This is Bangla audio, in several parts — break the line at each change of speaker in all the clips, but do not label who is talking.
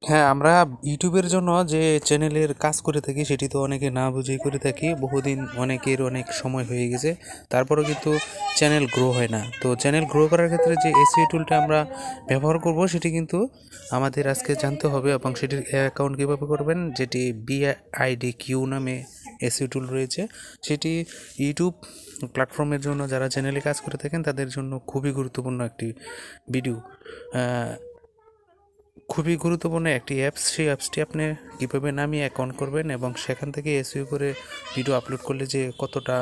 হ্যাঁ, আমরা ইউটিউবের জন্য যে চ্যানেলের কাজ করে থাকি সেটি তো অনেকে না বুঝেই করে থাকি। বহুদিন অনেকের অনেক সময় হয়ে গেছে, তারপরেও কিন্তু চ্যানেল গ্রো হয় না। তো চ্যানেল গ্রো করার ক্ষেত্রে যে এসইও টুলটা আমরা ব্যবহার করব সেটি কিন্তু আমাদের আজকে জানতে হবে, এবং সেটির অ্যাকাউন্ট কীভাবে করবেন, যেটি বিআইডিকিউ নামে এসইও টুল রয়েছে। সেটি ইউটিউব প্ল্যাটফর্মের জন্য যারা চ্যানেলে কাজ করে থাকেন তাদের জন্য খুবই গুরুত্বপূর্ণ একটি ভিডিও, খুবই গুরুত্বপূর্ণ একটি অ্যাপস। সেই অ্যাপসটি আপনি কীভাবে নামিয়ে অ্যাকাউন্ট করবেন এবং সেখান থেকে এসইও করে ভিডিও আপলোড করলে যে কতটা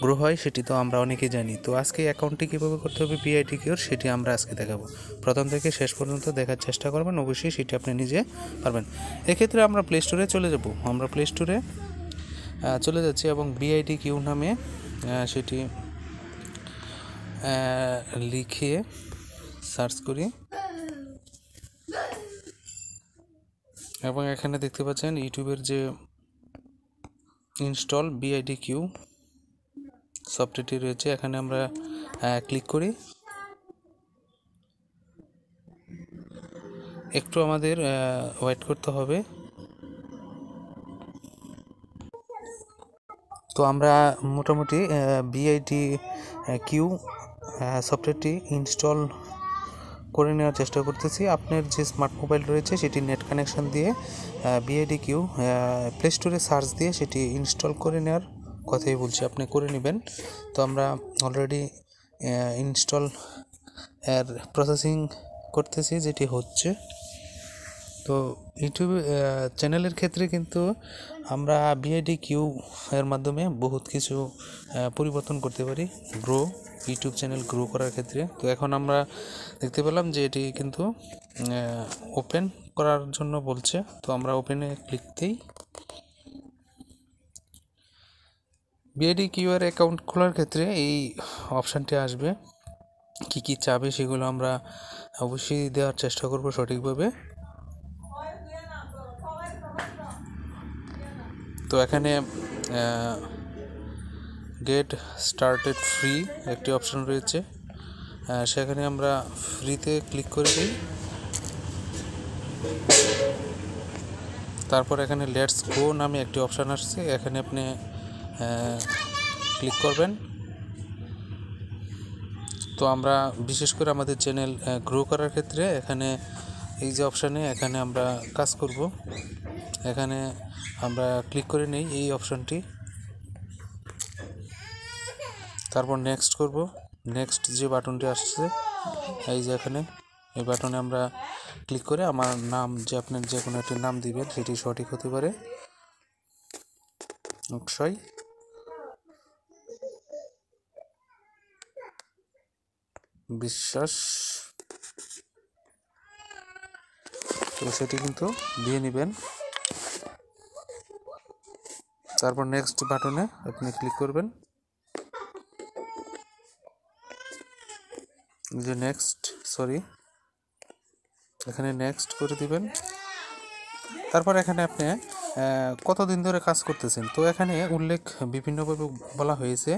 গ্রো হয় সেটি তো আমরা অনেকেই জানি। তো আজকে অ্যাকাউন্টটি কীভাবে করতে হবে বিআইডিকিউর, সেটি আমরা আজকে দেখাবো। প্রথম থেকে শেষ পর্যন্ত দেখার চেষ্টা করবেন, অবশ্যই সেটি আপনি নিজে পারবেন। এক্ষেত্রে আমরা প্লে স্টোরে চলে যাব। আমরা প্লে স্টোরে চলে যাচ্ছি এবং বিআইডিকিউ নামে সেটি লিখে সার্চ করি, এবং এখানে দেখতে পাচ্ছেন ইউটিউবের যে ইনস্টল বিআইডিকিউ সফটওয়্যারটি রয়েছে, এখানে আমরা ক্লিক করি। একটু আমাদের ওয়েট করতে হবে। তো আমরা মোটামুটি বিআইডিকিউ সফটওয়্যারটি ইনস্টল করে নেওয়ার চেষ্টা করতেছি। আপনার যে স্মার্ট মোবাইল রয়েছে সেটি নেট কানেকশন দিয়ে বিআইডিকিউ প্লে স্টোরে সার্চ দিয়ে সেটি ইনস্টল করে নেওয়ার কথাই বলছি, আপনি করে নেবেন। তো আমরা অলরেডি ইনস্টল এর প্রসেসিং করতেছি, যেটি হচ্ছে। তো ইউটিউব চ্যানেলের ক্ষেত্রে কিন্তু আমরা বিআইডিকিউ এর মাধ্যমে বহুত কিছু পরিবর্তন করতে পারি, গ্রো ইউটিউব চ্যানেল গ্রো করার ক্ষেত্রে। তো এখন আমরা দেখতে পেলাম যে এটি কিন্তু ওপেন করার জন্য বলছে। তো আমরা ওপেনে ক্লিক দিই। বিআইডিকিউ এর অ্যাকাউন্ট খোলার ক্ষেত্রে এই অপশানটি আসবে, কি কি চাবে সেগুলো আমরা অবশ্যই দেওয়ার চেষ্টা করব সঠিকভাবে। তো এখানে গেট স্টার্টেড ফ্রি একটি অপশন রয়েছে, সেখানে আমরা ফ্রিতে ক্লিক করে দিই। তারপর এখানে লেটস গো নামে একটি অপশান আসছে, এখানে আপনি ক্লিক করবেন। তো আমরা বিশেষ করে আমাদের চ্যানেল গ্রো করার ক্ষেত্রে এখানে এই যে অপশানে এখানে আমরা কাজ করব, এখানে আমরা ক্লিক করে নেই এই অপশানটি। তারপর নেক্সট করব। নেক্সট যে বাটনটি আসছে এই যে এখানে, এই বাটনে আমরা ক্লিক করে আমার নাম, যে আপনার যে কোনো একটি নাম দিবেন সেটি সঠিক হতে পারে, অক্ষয়, বিশ্বাস। তো সেটি কিন্তু দিয়ে নেবেন। তারপর নেক্সট বাটনে আপনি ক্লিক করবেন, যে নেক্সট এখানে নেক্সট করে দিবেন। তারপর এখানে আপনি কতদিন ধরে কাজ করতেছেন, তো এখানে উল্লেখ বিভিন্নভাবে বলা হয়েছে।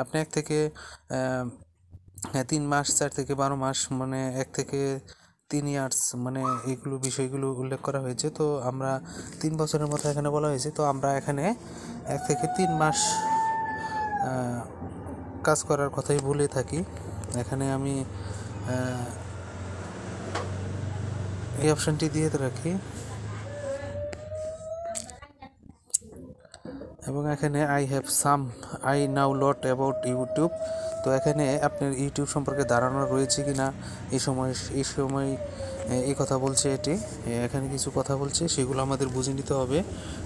আপনি 1 থেকে 3 মাস, 4 থেকে 12 মাস, মানে 1 থেকে 3 ইয়ার্স, মানে এইগুলো বিষয়গুলো উল্লেখ করা হয়েছে। তো আমরা 3 বছরের মতো এখানে বলা হয়েছে। তো আমরা এখানে 1 থেকে 3 মাস কাজ করার কথাই বলে থাকি। এখানে আমি এই অপশানটি দিয়ে রাখি, এবং এখানে I now lot about YouTube. তো এখানে আপনার ইউটিউব সম্পর্কে ধারণা রয়েছে কি না, এই সময় এই কথা বলছে, এটি এখানে কিছু কথা বলছে, সেগুলো আমাদের বুঝে নিতে হবে।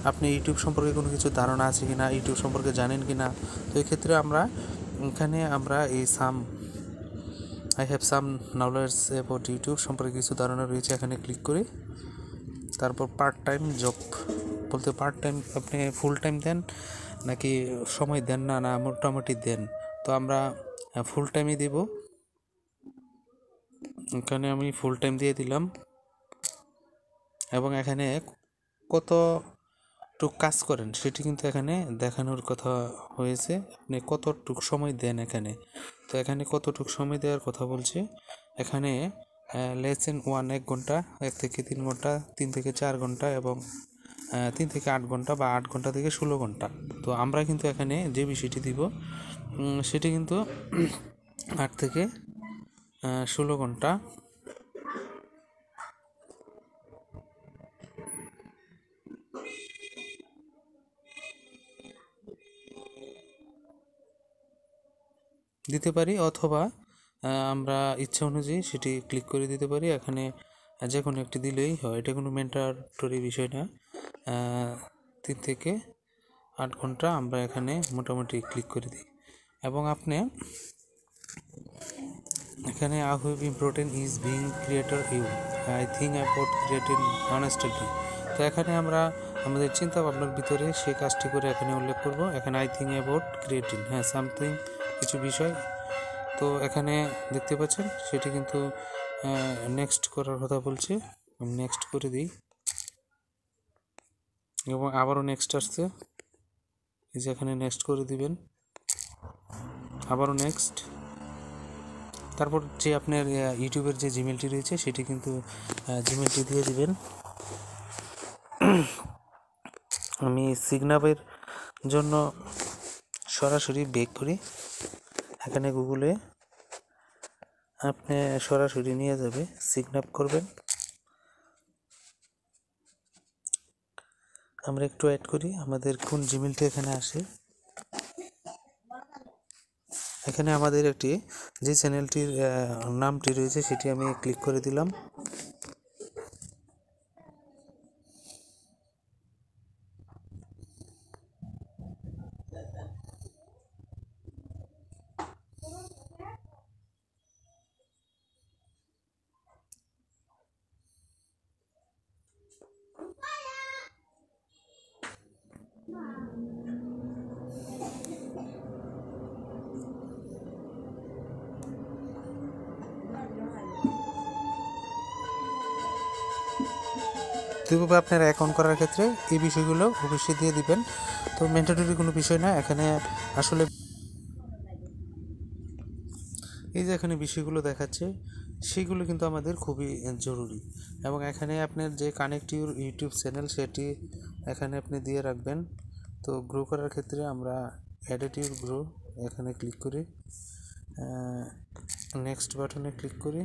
আপনি ইউটিউব সম্পর্কে কোনো কিছু ধারণা আছে কি না, ইউটিউব সম্পর্কে জানেন কি না। তো এক্ষেত্রে এখানে আমরা I have some knowledge about YouTube সম্পর্কে কিছু ধারণা রয়েছে, এখানে ক্লিক করি। তারপর পার্ট টাইম জব বলতে, পার্ট টাইম আপনি ফুল টাইম দেন নাকি সময় দেন না মোটামুটি দেন। তো আমরা ফুল টাইমই দেব, এখানে আমি ফুল টাইম দিয়ে দিলাম। এবং এখানে কতটুক কাজ করেন সেটি কিন্তু এখানে দেখানোর কথা হয়েছে, আপনি কতটুক সময় দেন এখানে। তো এখানে কতটুক সময় দেওয়ার কথা বলছে, এখানে লেসেন 1 1 ঘন্টা, 1 থেকে 3 ঘন্টা, 3 থেকে 4 ঘন্টা এবং 3 থেকে 8 ঘন্টা বা 8 ঘন্টা থেকে 16 ঘন্টা। তো আমরা কিন্তু এখানে যে বিষয়টি দিব সেটি কিন্তু 8 থেকে 16 ঘন্টা দিতে পারি, অথবা আমরা ইচ্ছা অনুযায়ী সেটি ক্লিক করে দিতে পারি। এখানে যে কোনো একটি দিলেই হয়, এটা কোনো ম্যান্ডেটরি বিষয় না। 3 থেকে 8 ঘন্টা আমরা এখানে মোটামুটি ক্লিক করে দিই এবং আপনি এখানে I have important is being creator you, I think about creating honestly. তো এখানে আমরা আমাদের চিন্তা ভাবনার ভিতরে সেই কাজটি করে এখানে উল্লেখ করব। এখানে আই থিঙ্ক অ্যাবাউট ক্রিয়েটিং, হ্যাঁ, সামথিং, কিছু বিষয়। তো এখানে দেখতে পাচ্ছেন সেটি কিন্তু নেক্সট করার কথা বলছে, নেক্সট করে দিই এবং আবারও নেক্সট আসছে, এই যে এখানে নেক্সট করে দিবেন, আবারও নেক্সট। তারপর যে আপনার ইউটিউবের যে জিমেলটি রয়েছে সেটি কিন্তু জিমেলটি দিয়ে দিবেন। আমি সিগনাপের জন্য সরাসরি বেক করি, এখানে গুগলে আপনি সরাসরি নিয়ে যাবে, সিগনাপ করবেন। আমরা একটু অ্যাড করি আমাদের কোন জিমেলটি এখানে আসে। এখানে আমাদের একটি যে চ্যানেলটির নামটি রয়েছে সেটি আমি ক্লিক করে দিলাম। কীভাবে আপনারা অ্যাকাউন্ট করার ক্ষেত্রে এই বিষয়গুলো অবশ্যই দিয়ে দিবেন। তো ম্যান্ডেটরি কোনো বিষয় না, এখানে আসলে এই যে এখানে বিষয়গুলো দেখাচ্ছে সেগুলো কিন্তু আমাদের খুবই জরুরি। এবং এখানে আপনার যে কানেক্ট ইউর ইউটিউব চ্যানেল সেটি এখানে আপনি দিয়ে রাখবেন। তো গ্রো করার ক্ষেত্রে আমরা এডিট ইউর গ্রো এখানে ক্লিক করি, নেক্সট বাটনে ক্লিক করি।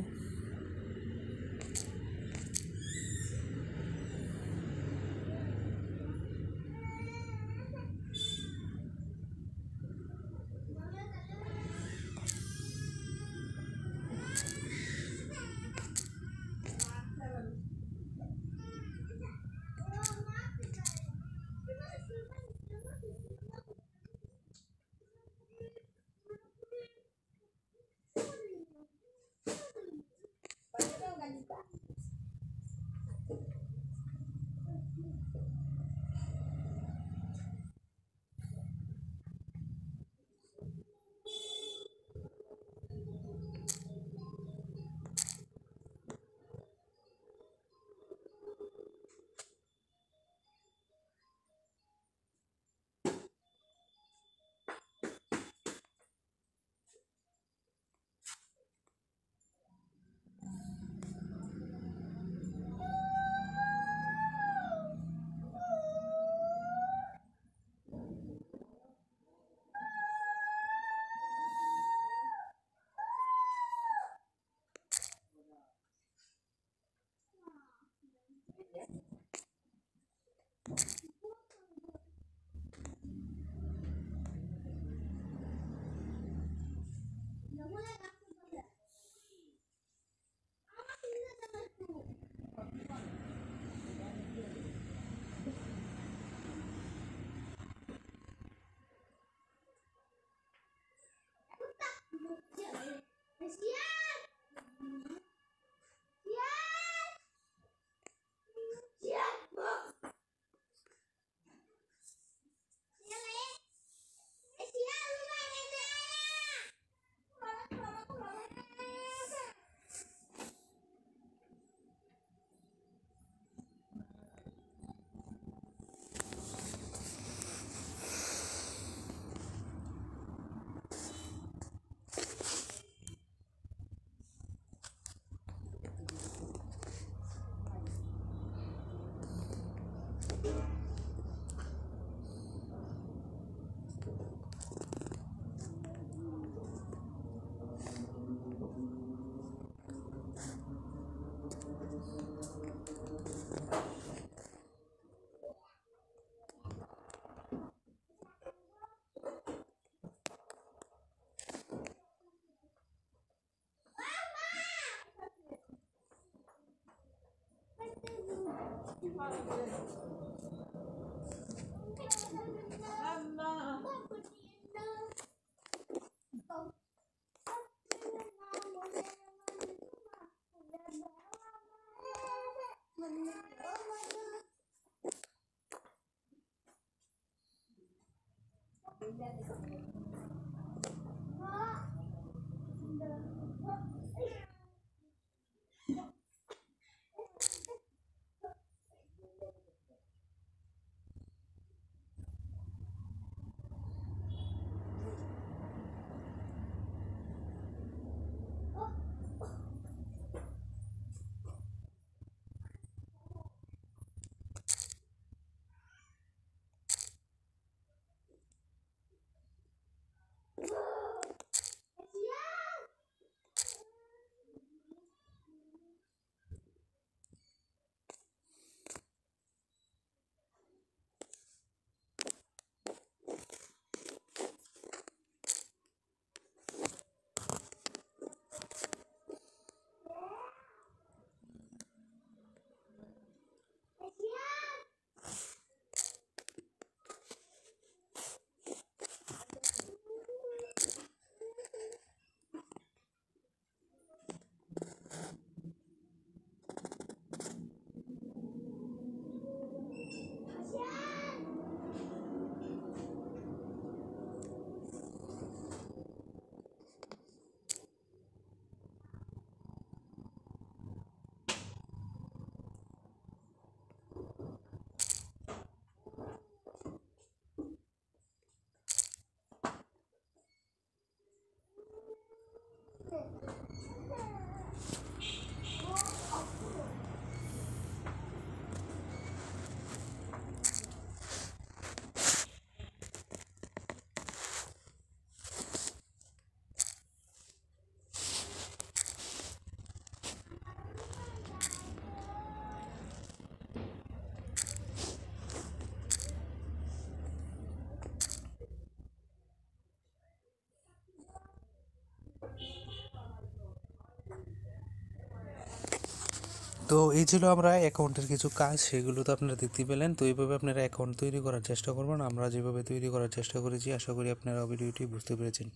তো এই ছিল আমরা অ্যাকাউন্টের কিছু কাজ, সেগুলো তো আপনারা দেখতে পেলেন। তো এইভাবে আপনারা অ্যাকাউন্ট তৈরি করার চেষ্টা করবেন, আমরা যেভাবে তৈরি করার চেষ্টা করেছি। আশা করি আপনারা ভিডিওটি বুঝতে পেরেছেন।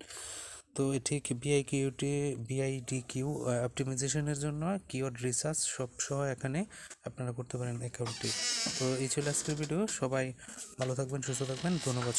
তো ঠিক বিআইডিকিউ অপটিমাইজেশনের জন্য কিওয়ার্ড রিসার্চ সব সহ এখানে আপনারা করতে পারেন অ্যাকাউন্টটি। তো এই ছিল আজকের ভিডিও। সবাই ভালো থাকবেন, সুস্থ থাকবেন, ধন্যবাদ।